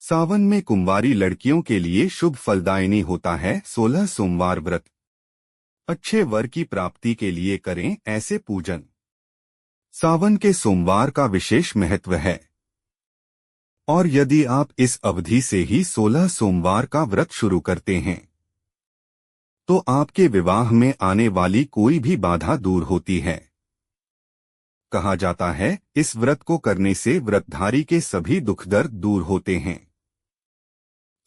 सावन में कुंवारी लड़कियों के लिए शुभ फलदायिनी होता है 16 सोमवार व्रत। अच्छे वर की प्राप्ति के लिए करें ऐसे पूजन। सावन के सोमवार का विशेष महत्व है और यदि आप इस अवधि से ही 16 सोमवार का व्रत शुरू करते हैं तो आपके विवाह में आने वाली कोई भी बाधा दूर होती है। कहा जाता है इस व्रत को करने से व्रतधारी के सभी दुख दर्द दूर होते हैं।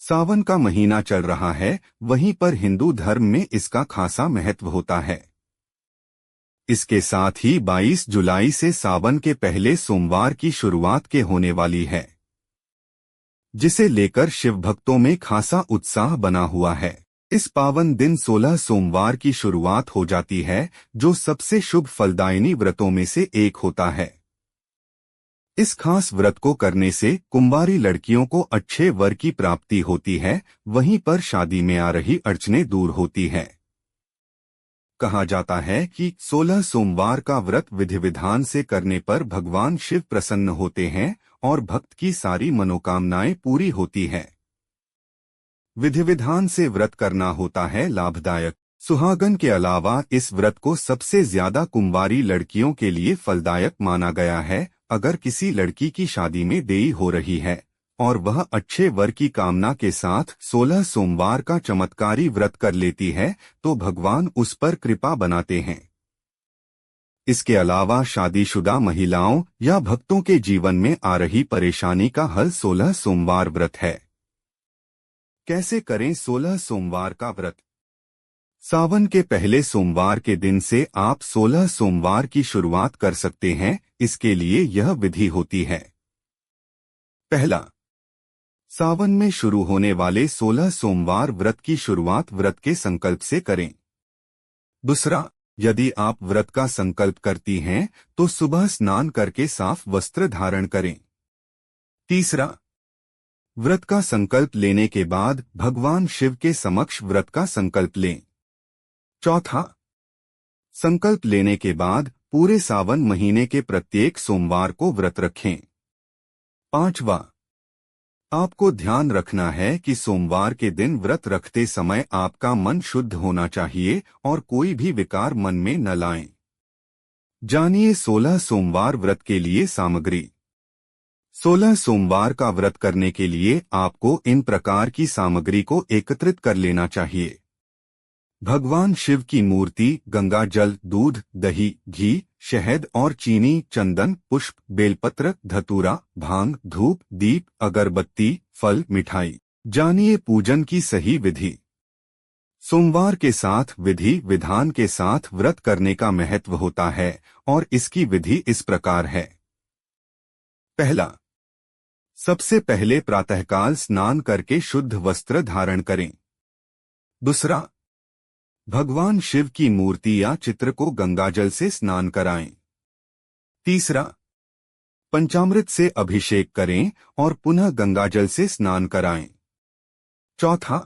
सावन का महीना चल रहा है, वहीं पर हिंदू धर्म में इसका खासा महत्व होता है। इसके साथ ही 22 जुलाई से सावन के पहले सोमवार की शुरुआत के होने वाली है, जिसे लेकर शिव भक्तों में खासा उत्साह बना हुआ है। इस पावन दिन 16 सोमवार की शुरुआत हो जाती है, जो सबसे शुभ फलदायिनी व्रतों में से एक होता है। इस खास व्रत को करने से कुंवारी लड़कियों को अच्छे वर की प्राप्ति होती है, वहीं पर शादी में आ रही अड़चनें दूर होती है। कहा जाता है कि 16 सोमवार का व्रत विधि विधान से करने पर भगवान शिव प्रसन्न होते हैं और भक्त की सारी मनोकामनाएं पूरी होती है। विधि विधान से व्रत करना होता है लाभदायक। सुहागन के अलावा इस व्रत को सबसे ज्यादा कुंवारी लड़कियों के लिए फलदायक माना गया है। अगर किसी लड़की की शादी में देरी हो रही है और वह अच्छे वर की कामना के साथ 16 सोमवार का चमत्कारी व्रत कर लेती है तो भगवान उस पर कृपा बनाते हैं। इसके अलावा शादीशुदा महिलाओं या भक्तों के जीवन में आ रही परेशानी का हल 16 सोमवार व्रत है। कैसे करें 16 सोमवार का व्रत? सावन के पहले सोमवार के दिन से आप 16 सोमवार की शुरुआत कर सकते हैं। इसके लिए यह विधि होती है। पहला, सावन में शुरू होने वाले 16 सोमवार व्रत की शुरुआत व्रत के संकल्प से करें। दूसरा, यदि आप व्रत का संकल्प करती हैं तो सुबह स्नान करके साफ वस्त्र धारण करें। तीसरा, व्रत का संकल्प लेने के बाद भगवान शिव के समक्ष व्रत का संकल्प लें। चौथा, संकल्प लेने के बाद पूरे सावन महीने के प्रत्येक सोमवार को व्रत रखें। पांचवा, आपको ध्यान रखना है कि सोमवार के दिन व्रत रखते समय आपका मन शुद्ध होना चाहिए और कोई भी विकार मन में न लाएं। जानिए 16 सोमवार व्रत के लिए सामग्री। 16 सोमवार का व्रत करने के लिए आपको इन प्रकार की सामग्री को एकत्रित कर लेना चाहिए। भगवान शिव की मूर्ति, गंगा जल, दूध, दही, घी, शहद और चीनी, चंदन, पुष्प, बेलपत्र, धतूरा, भांग, धूप, दीप, अगरबत्ती, फल, मिठाई। जानिए पूजन की सही विधि। सोमवार के साथ विधि विधान के साथ व्रत करने का महत्व होता है और इसकी विधि इस प्रकार है। पहला, सबसे पहले प्रातःकाल स्नान करके शुद्ध वस्त्र धारण करें। दूसरा, भगवान शिव की मूर्ति या चित्र को गंगाजल से स्नान कराएं। तीसरा, पंचामृत से अभिषेक करें और पुनः गंगाजल से स्नान कराएं। चौथा,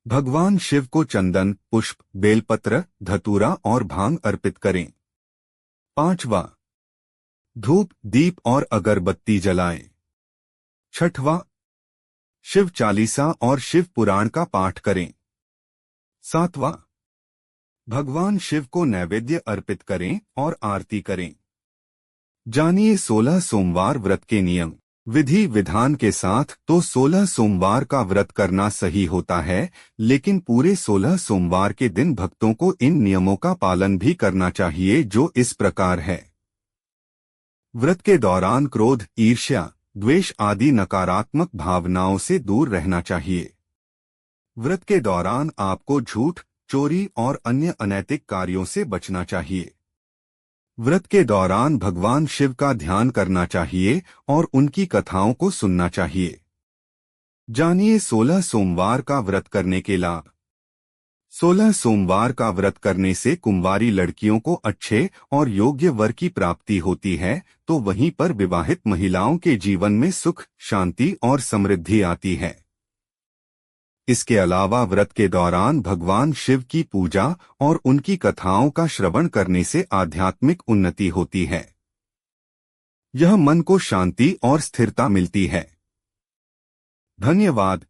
भगवान शिव को चंदन, पुष्प, बेलपत्र, धतूरा और भांग अर्पित करें। पांचवा, धूप, दीप और अगरबत्ती जलाएं। छठवां, शिव चालीसा और शिव पुराण का पाठ करें। सातवां, भगवान शिव को नैवेद्य अर्पित करें और आरती करें। जानिए 16 सोमवार व्रत के नियम। विधि विधान के साथ तो 16 सोमवार का व्रत करना सही होता है, लेकिन पूरे 16 सोमवार के दिन भक्तों को इन नियमों का पालन भी करना चाहिए, जो इस प्रकार है। व्रत के दौरान क्रोध, ईर्ष्या, द्वेष आदि नकारात्मक भावनाओं से दूर रहना चाहिए। व्रत के दौरान आपको झूठ, चोरी और अन्य अनैतिक कार्यों से बचना चाहिए। व्रत के दौरान भगवान शिव का ध्यान करना चाहिए और उनकी कथाओं को सुनना चाहिए। जानिए 16 सोमवार का व्रत करने के लाभ। 16 सोमवार का व्रत करने से कुंवारी लड़कियों को अच्छे और योग्य वर की प्राप्ति होती है, तो वहीं पर विवाहित महिलाओं के जीवन में सुख, शांति और समृद्धि आती है। इसके अलावा व्रत के दौरान भगवान शिव की पूजा और उनकी कथाओं का श्रवण करने से आध्यात्मिक उन्नति होती है। यह मन को शांति और स्थिरता मिलती है। धन्यवाद।